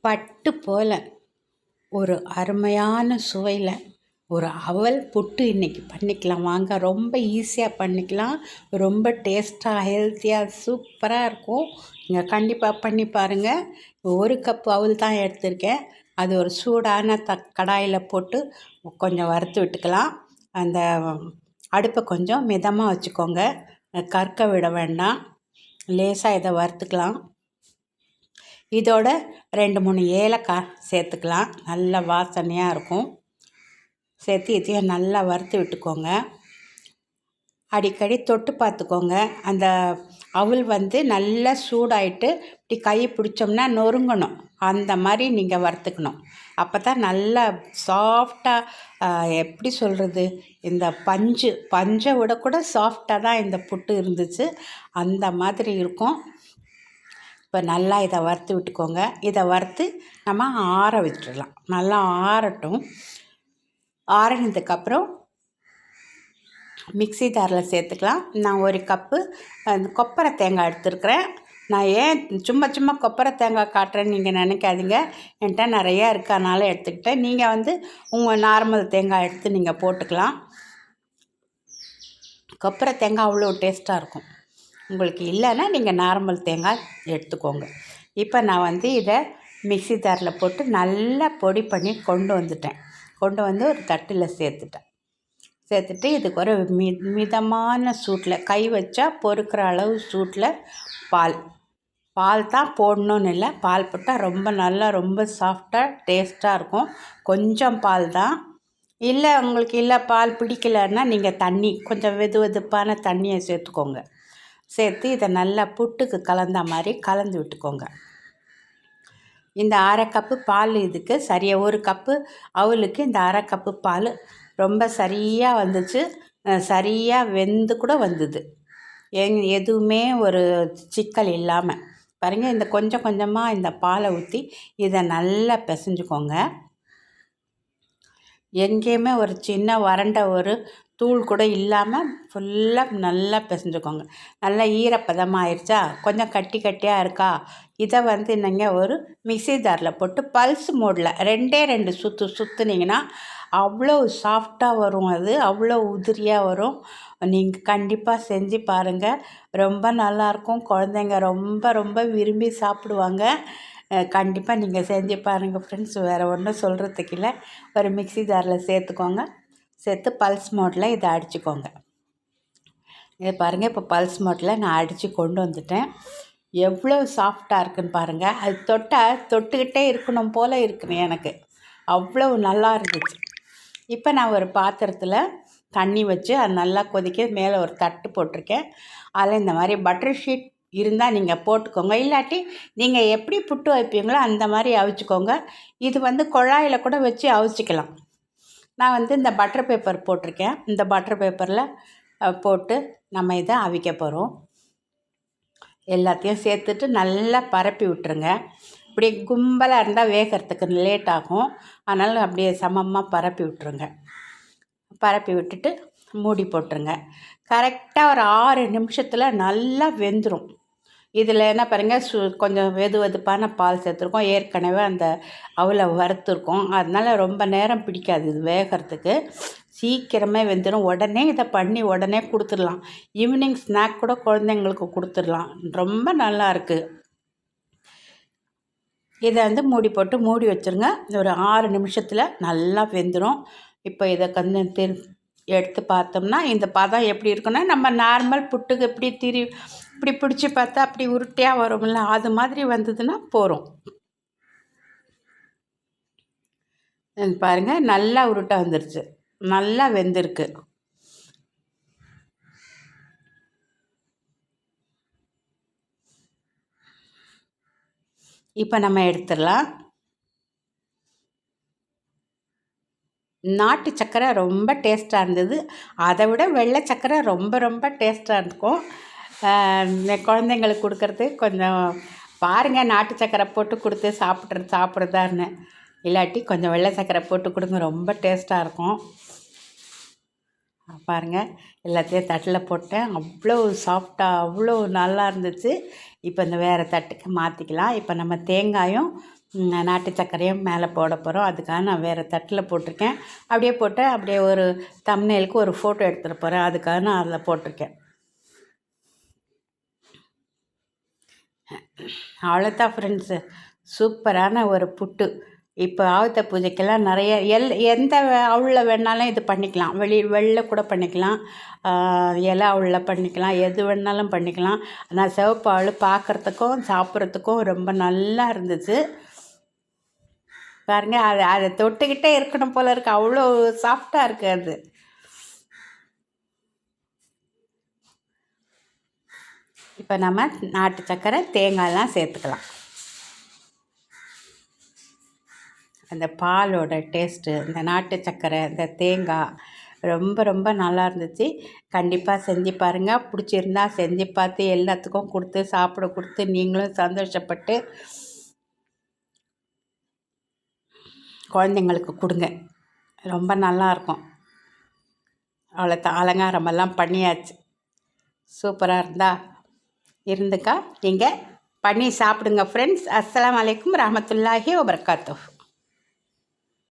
பட்டு போல் ஒரு அருமையான சுவையில் ஒரு அவல் புட்டு இன்றைக்கி பண்ணிக்கலாம் வாங்க. ரொம்ப ஈஸியாக பண்ணிக்கலாம். ரொம்ப டேஸ்ட்டாக ஹெல்த்தியாக சூப்பராக இருக்கும். நீங்கள் கண்டிப்பாக பண்ணி பாருங்கள். 1 கப் அவல் தான் எடுத்திருக்கேன். அது ஒரு சூடான கடாயில் போட்டு கொஞ்சம் வறுத்து விட்டுக்கலாம். அந்த அடுப்பை கொஞ்சம் மிதமாக வச்சுக்கோங்க. கற்க விட வேண்டாம். லேசாக இதை வறுத்துக்கலாம். இதோட 2-3 ஏலக்காய் சேர்த்துக்கலாம். நல்ல வாசனையாக இருக்கும். சேர்த்து இதையும் நல்லா வறுத்து விட்டுக்கோங்க. அடிக்கடி தொட்டு பார்த்துக்கோங்க. அந்த அவல் நல்லா சூடாயிட்டு இப்படி கை பிடிச்சோம்னா நொறுங்கணும். அந்த மாதிரி நீங்கள் வறுத்துக்கணும். அப்போ தான் நல்லா சாஃப்டாக, எப்படி சொல்கிறது, இந்த பஞ்சை விட கூட சாஃப்டாக தான் இந்த புட்டு இருந்துச்சு. அந்த மாதிரி இருக்கும். இப்போ நல்லா இதை வறுத்து விட்டுக்கோங்க. இதை வறுத்து நம்ம ஆற விட்டுடலாம். நல்லா ஆறட்டும். ஆறினதுக்கப்புறம் மிக்ஸி ஜாரில் சேர்த்துக்கலாம். நான் 1 கப்பு கொப்பரை தேங்காய் எடுத்துருக்கிறேன். நான் ஏன் சும்மா கொப்பரை தேங்காய் காட்டுறேன்னு நீங்கள் நினைக்காதீங்க. என்கிட்ட நிறையா இருக்கனால எடுத்துக்கிட்டேன். நீங்கள் உங்கள் நார்மல் தேங்காய் எடுத்து நீங்கள் போட்டுக்கலாம். கொப்பரை தேங்காய் அவ்வளோ டேஸ்ட்டாக இருக்கும். உங்களுக்கு இல்லைன்னா நீங்கள் நார்மல் தேங்காய் எடுத்துக்கோங்க. இப்போ நான் இதை மிக்ஸி ஜாரில் போட்டு நல்லா பொடி பண்ணி கொண்டு வந்து ஒரு தட்டில் சேர்த்துட்டு இதுக்கு ஒரு மிதமான சூட்டில், கை வச்சா பொறுக்கிற அளவு சூட்டில் பால் தான் போடணுன்னு இல்லை. பால் போட்டால் ரொம்ப சாஃப்டாக டேஸ்ட்டாக இருக்கும். கொஞ்சம் பால் தான். உங்களுக்கு பால் பிடிக்கலைன்னா நீங்கள் தண்ணி கொஞ்சம் வெதுப்பான தண்ணியை சேர்த்துக்கோங்க. சேர்த்து இதை நல்லா புட்டுக்கு கலந்த மாதிரி கலந்து விட்டுக்கோங்க. இந்த 1/2 கப்பு பால் இதுக்கு சரியாக 1 கப்பு அவலுக்கு இந்த 1/2 கப்பு பால் ரொம்ப சரியாக வந்துச்சு. சரியாக வெந்து கூட வந்தது. எதுவுமே ஒரு சிக்கல் இல்லாமல் பாருங்கள். இந்த கொஞ்சம் கொஞ்சமாக இந்த பாலை ஊற்றி இதை நல்லா பிசைஞ்சுக்கோங்க. எங்கேயுமே ஒரு சின்ன வறண்ட ஒரு தூள் கூட இல்லாமல் ஃபுல்லாக நல்லா பிசைஞ்சுக்கோங்க. நல்லா ஈரப்பதமாக ஆயிடுச்சா, கொஞ்சம் கட்டியாக இருக்கா, இதை நீங்கள் ஒரு மிக்ஸி ஜாரில் போட்டு பல்ஸ் மோடில் 2 சுற்றுனீங்கன்னா அவ்வளோ சாஃப்டாக வரும். அது அவ்வளோ உதிரியாக வரும். நீங்கள் கண்டிப்பாக செஞ்சு பாருங்கள். ரொம்ப நல்லாயிருக்கும். குழந்தைங்க ரொம்ப விரும்பி சாப்பிடுவாங்க. கண்டிப்பாக நீங்கள் செஞ்சு பாருங்கள் ஃப்ரெண்ட்ஸ். வேறு ஒன்றும் சொல்கிறதுக்கு இல்லை. ஒரு மிக்ஸி ஜாரில் சேர்த்து பல்ஸ் மோடில் இதை அடிச்சுக்கோங்க. இதை பாருங்கள். இப்போ பல்ஸ் மோடில் நான் அடித்து கொண்டு வந்துட்டேன். எவ்வளோ சாஃப்டாக இருக்குதுன்னு பாருங்கள். அது தொட்டுக்கிட்டே இருக்கணும் போல் இருக்குன்னு எனக்கு அவ்வளோ நல்லா இருந்துச்சு. இப்போ நான் ஒரு பாத்திரத்தில் தண்ணி வச்சு அது நல்லா கொதிக்க மேலே ஒரு தட்டு போட்டிருக்கேன். அதில் இந்த மாதிரி பட்டர் ஷீட் இருந்தால் நீங்கள் போட்டுக்கோங்க. இல்லாட்டி நீங்கள் எப்படி புட்டு வைப்பீங்களோ அந்த மாதிரி அவிச்சிக்கோங்க. இது குழாயில் கூட வச்சு அவிச்சிக்கலாம். நான் இந்த பட்டர் பேப்பர் போட்டிருக்கேன். இந்த பட்டர் பேப்பரில் போட்டு நம்ம இதை அவிக்க போகிறோம். எல்லாத்தையும் சேர்த்துட்டு நல்லா பரப்பி விட்டுருங்க. இப்படி கும்பலாக இருந்தால் வேகிறதுக்கு லேட் ஆகும். அதனால் அப்படியே சமமாக பரப்பி விட்டுருங்க. பரப்பி விட்டுட்டு மூடி போட்டுருங்க. கரெக்டாக ஒரு 6 நிமிஷத்தில் நல்லா வெந்துடும். இதில் என்ன பாருங்கள், கொஞ்சம் வெதுப்பான பால் சேர்த்துருக்கோம். ஏற்கனவே அந்த அவலை வறுத்துருக்கோம். அதனால் ரொம்ப நேரம் பிடிக்காது இது வேகிறதுக்கு. சீக்கிரமே வெந்துடும். உடனே இதை பண்ணி உடனே கொடுத்துடலாம். ஈவினிங் ஸ்நாக் கூட குழந்தைங்களுக்கு கொடுத்துடலாம். ரொம்ப நல்லாயிருக்கு. இதை மூடி போட்டு மூடி வச்சுருங்க. ஒரு 6 நிமிஷத்தில் நல்லா வெந்துடும். இப்போ இதை கொஞ்சம் எடுத்து பார்த்தோம்னா இந்த பதம் எப்படி இருக்குன்னா, நம்ம நார்மல் புட்டுக்கு இப்படி பிடிச்சி பார்த்தா அப்படி உருட்டையாக வரும்ல, அது மாதிரி வந்ததுன்னா போகிறோம். பாருங்கள், நல்லா உருட்டை வந்துருச்சு. நல்லா வெந்திருக்கு. இப்போ நம்ம எடுத்துடலாம். நாட்டு சக்கரை ரொம்ப டேஸ்ட்டாக இருந்தது. அதை விட வெள்ளை சக்கரை ரொம்ப டேஸ்ட்டாக இருக்கும். குழந்தைங்களுக்கு கொடுக்கறது கொஞ்சம் பாருங்கள், நாட்டு சக்கரை போட்டு கொடுத்து சாப்பிட்றதான்னு. இல்லாட்டி கொஞ்சம் வெள்ளை சக்கரை போட்டு கொடுங்க, ரொம்ப டேஸ்ட்டாக இருக்கும். பாருங்கள், எல்லாத்தையும் தட்டில் போட்டேன். அவ்வளோ சாஃப்டாக அவ்வளோ நல்லா இருந்துச்சு. இப்போ இந்த வேறு தட்டுக்கு மாற்றிக்கலாம். இப்போ நம்ம தேங்காயும் நாட்டு சர்க்கரையும் மேலே போட போகிறோம். அதுக்காக நான் வேறு தட்டில் போட்டிருக்கேன். அப்படியே போட்டு அப்படியே ஒரு தம்ப்நெயிலுக்கு ஒரு ஃபோட்டோ எடுத்துகிட்டு போகிறேன். அதுக்காக நான் அதில் போட்டிருக்கேன். அவ்வளோதான் ஃப்ரெண்ட்ஸு, சூப்பரான ஒரு புட்டு. இப்போ ஆயுத பூஜைக்கெல்லாம் நிறைய எந்த அவுளில் வேணாலும் இது பண்ணிக்கலாம். வெள்ளை கூட பண்ணிக்கலாம், இலை அவுளில் பண்ணிக்கலாம், எது வேணாலும் பண்ணிக்கலாம். ஆனால் சிவப்பு அவுள் பார்க்குறதுக்கும் சாப்பிட்றதுக்கும் ரொம்ப நல்லா இருந்துச்சு பாருங்கள். அதை தொட்டுக்கிட்டே இருக்கணும் போல் இருக்குது, அவ்வளோ சாஃப்டாக இருக்குது அது. இப்போ நம்ம நாட்டு சர்க்கரை தேங்காயெலாம் சேர்த்துக்கலாம். அந்த பாலோட டேஸ்ட்டு, இந்த நாட்டு சர்க்கரை, இந்த தேங்காய் ரொம்ப ரொம்ப நல்லா இருந்துச்சு. கண்டிப்பாக செஞ்சு பாருங்கள். பிடிச்சிருந்தா செஞ்சு பார்த்து எல்லாத்துக்கும் கொடுத்து சாப்பிட கொடுத்து நீங்களும் சந்தோஷப்பட்டு குழந்தைங்களுக்கு கொடுங்க. ரொம்ப நல்லாயிருக்கும். அவ்வளோதான், அலங்காரமெல்லாம் பண்ணியாச்சு. சூப்பராக இருந்துக்கா நீங்கள் பண்ணி சாப்பிடுங்க ஃப்ரெண்ட்ஸ். அஸ்ஸலாமு அலைக்கும் ரஹ்மத்துல்லாஹி வபரகாத்துஹ்.